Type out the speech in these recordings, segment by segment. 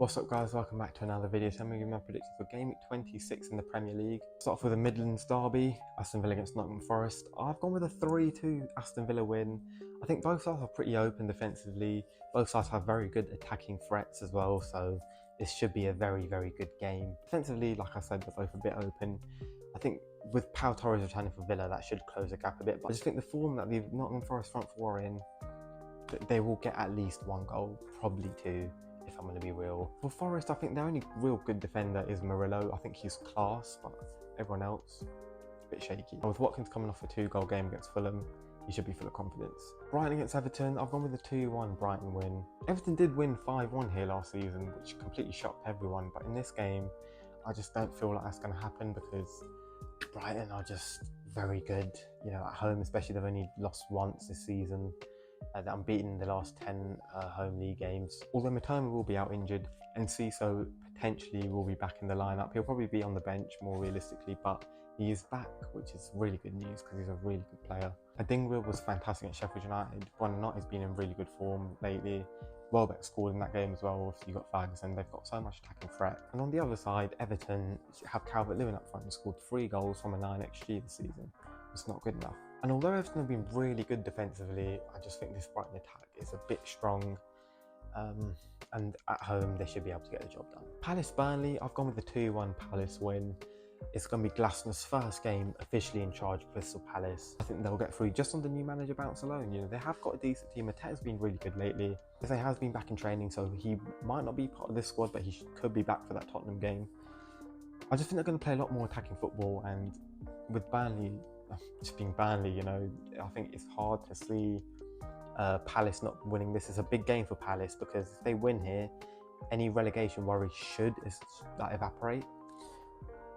What's up guys, welcome back to another video. So I'm going to give my predictions for Game Week 26 in the Premier League. Start off with a Midlands derby, Aston Villa against Nottingham Forest. I've gone with a 3-2 Aston Villa win. I think both sides are pretty open defensively. Both sides have very good attacking threats as well, so this should be a very good game. Defensively, like I said, they're both a bit open. I think with Pau Torres returning for Villa, that should close the gap a bit. But I just think the form that the Nottingham Forest front four are in, they will get at least one goal, probably two, if I'm going to be real. For Forest, I think their only real good defender is Murillo. I think he's class, but everyone else, a bit shaky. And with Watkins coming off a 2-goal game against Fulham, he should be full of confidence. Brighton against Everton, I've gone with a 2-1 Brighton win. Everton did win 5-1 here last season, which completely shocked everyone, but in this game, I just don't feel like that's going to happen because Brighton are just very good, you know, at home, especially. They've only lost once this season. Unbeaten in the last 10 home league games. Although Matoma will be out injured and Ciso potentially will be back in the lineup. He'll probably be on the bench more realistically, but he is back, which is really good news because he's a really good player. Adingwil was fantastic at Sheffield United. Buonanotte has been in really good form lately. Welbeck scored in that game as well. Obviously, you've got Ferguson. They've got so much attacking threat. And on the other side, Everton have Calvert-Lewin up front and scored 3 goals from a 9 XG this season. It's not good enough. And although Everton have been really good defensively, I just think this Brighton attack is a bit strong. And at home, they should be able to get the job done. Palace-Burnley, I've gone with the 2-1 Palace win. It's going to be Glasner's first game officially in charge of Crystal Palace. I think they'll get through just on the new manager bounce alone. You know, they have got a decent team. Mateta's been really good lately. He has been back in training, so he might not be part of this squad, but he could be back for that Tottenham game. I just think they're going to play a lot more attacking football, and with Burnley, just being Burnley, you know, I think it's hard to see Palace not winning. This is a big game for Palace because if they win here, any relegation worry should evaporate.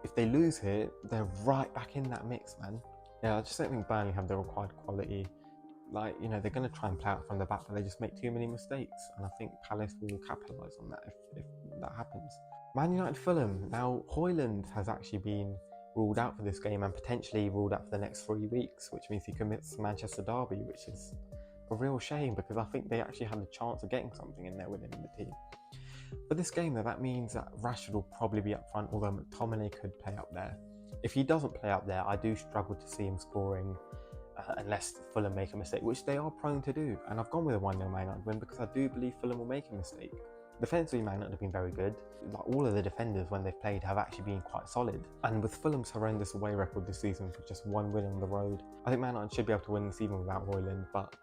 If they lose here, they're right back in that mix, man. Yeah, I just don't think Burnley have the required quality. Like, you know, they're going to try and play out from the back, but they just make too many mistakes. And I think Palace will capitalise on that if that happens. Man United Fulham. Now, Højlund has actually been ruled out for this game and potentially ruled out for the next 3 weeks, which means he commits Manchester Derby, which is a real shame because I think they actually had a chance of getting something in there with him in the team. For this game, though, that means that Rashford will probably be up front, although McTominay could play up there. If he doesn't play up there, I do struggle to see him scoring unless Fulham make a mistake, which they are prone to do. And I've gone with a 1-0 Man United win because I do believe Fulham will make a mistake. Defensively, Man United have been very good. Like, all of the defenders, when they've played, have actually been quite solid. And with Fulham's horrendous away record this season for just 1 win on the road, I think Man United should be able to win this even without Højlund. But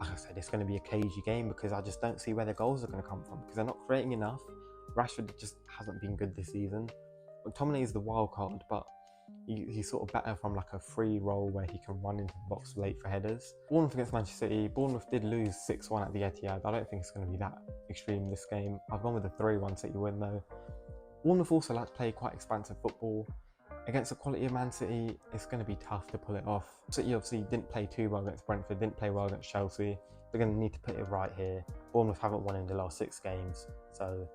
like I said, it's going to be a cagey game because I just don't see where the goals are going to come from because they're not creating enough. Rashford just hasn't been good this season. McTominay is the wild card, but he's sort of better from like a free role where he can run into the box late for headers. Bournemouth against Manchester City. Bournemouth did lose 6-1 at the Etihad. I don't think it's going to be that extreme this game. I've gone with a 3-1 City win though. Bournemouth also like to play quite expansive football. Against the quality of Man City, it's going to be tough to pull it off. City obviously didn't play too well against Brentford, didn't play well against Chelsea. They're going to need to put it right here. Bournemouth haven't won in the last 6 games, so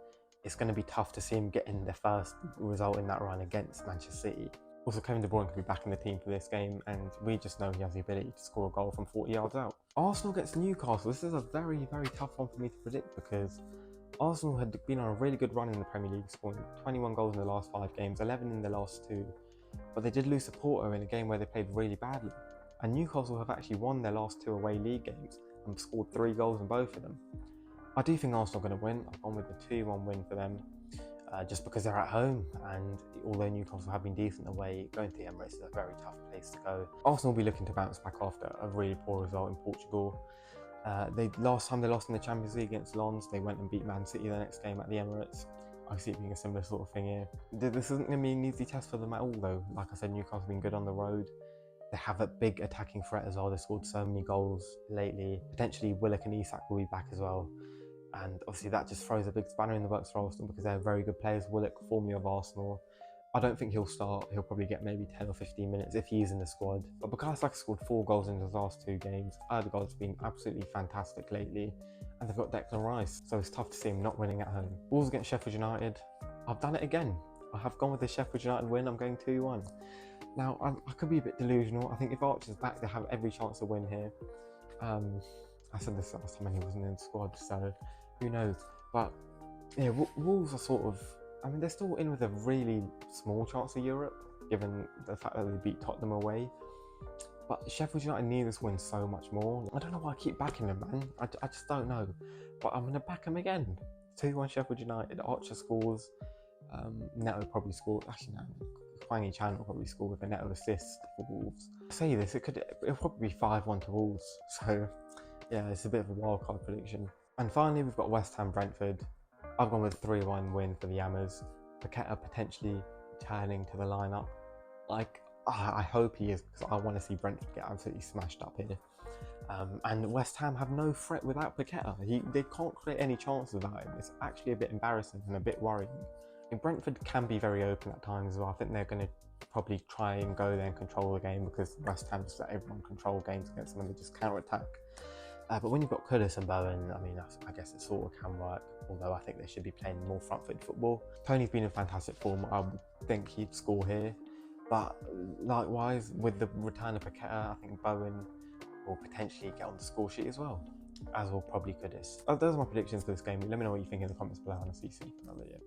it's going to be tough to see him getting their first result in that run against Manchester City. Also, Kevin De Bruyne could be back in the team for this game, and we just know he has the ability to score a goal from 40 yards out. Arsenal against Newcastle. This is a very tough one for me to predict because Arsenal had been on a really good run in the Premier League, scoring 21 goals in the last 5 games, 11 in the last 2. But they did lose to Porto in a game where they played really badly. And Newcastle have actually won their last 2 away league games and scored 3 goals in both of them. I do think Arsenal are going to win. I've gone with the 2-1 win for them. Just because they're at home, and although Newcastle have been decent away, going to the Emirates is a very tough place to go. Arsenal will be looking to bounce back after a really poor result in Portugal. Last time they lost in the Champions League against Lens, they went and beat Man City the next game at the Emirates. I see it being a similar sort of thing here. This isn't going to be an easy test for them at all though. Like I said, Newcastle have been good on the road. They have a big attacking threat as well. They've scored so many goals lately. Potentially Willock and Isak will be back as well. And obviously that just throws a big spanner in the works for Arsenal because they're very good players. Willock, formerly of Arsenal. I don't think he'll start. He'll probably get maybe 10 or 15 minutes if he's in the squad. But Bukayo Saka scored 4 goals in his last 2 games. Odegaard's been absolutely fantastic lately. And they've got Declan Rice, so it's tough to see him not winning at home. Wolves against Sheffield United. I've done it again. I have gone with the Sheffield United win. I'm going 2-1. Now, I could be a bit delusional. I think if Archer's back, they have every chance to win here. I said this last time and he wasn't in the squad, so who knows. But Yeah, Wolves are sort of, I mean, they're still in with a really small chance of Europe, given the fact that they beat Tottenham away. But Sheffield United need this win so much more. I don't know why I keep backing them, man. I just don't know. But I'm going to back them again. 2-1 Sheffield United. Archer scores. Neto probably scored. Actually, no. Kwangi Chan will probably score with a Neto assist for Wolves. I say this, it'll probably be 5-1 to Wolves. So, yeah, it's a bit of a wildcard prediction. And finally, we've got West Ham Brentford. I've gone with a 3-1 win for the Yammers. Paqueta potentially returning to the lineup. Like, I hope he is, because I want to see Brentford get absolutely smashed up here. And West Ham have no threat without Paqueta. They can't create any chances without him. It's actually a bit embarrassing and a bit worrying. And Brentford can be very open at times as well. I think they're going to probably try and go there and control the game, because West Ham just let everyone control games against them and they just counter-attack. But when you've got Kudus and Bowen, I mean, I guess it sort of can work, although I think they should be playing more front-footed football. Tony's been in fantastic form. I would think he'd score here. But likewise, with the return of Paqueta, I think Bowen will potentially get on the score sheet as well, as will probably Kudus. Those are my predictions for this game. Let me know what you think in the comments below, and I'll see you soon for another video.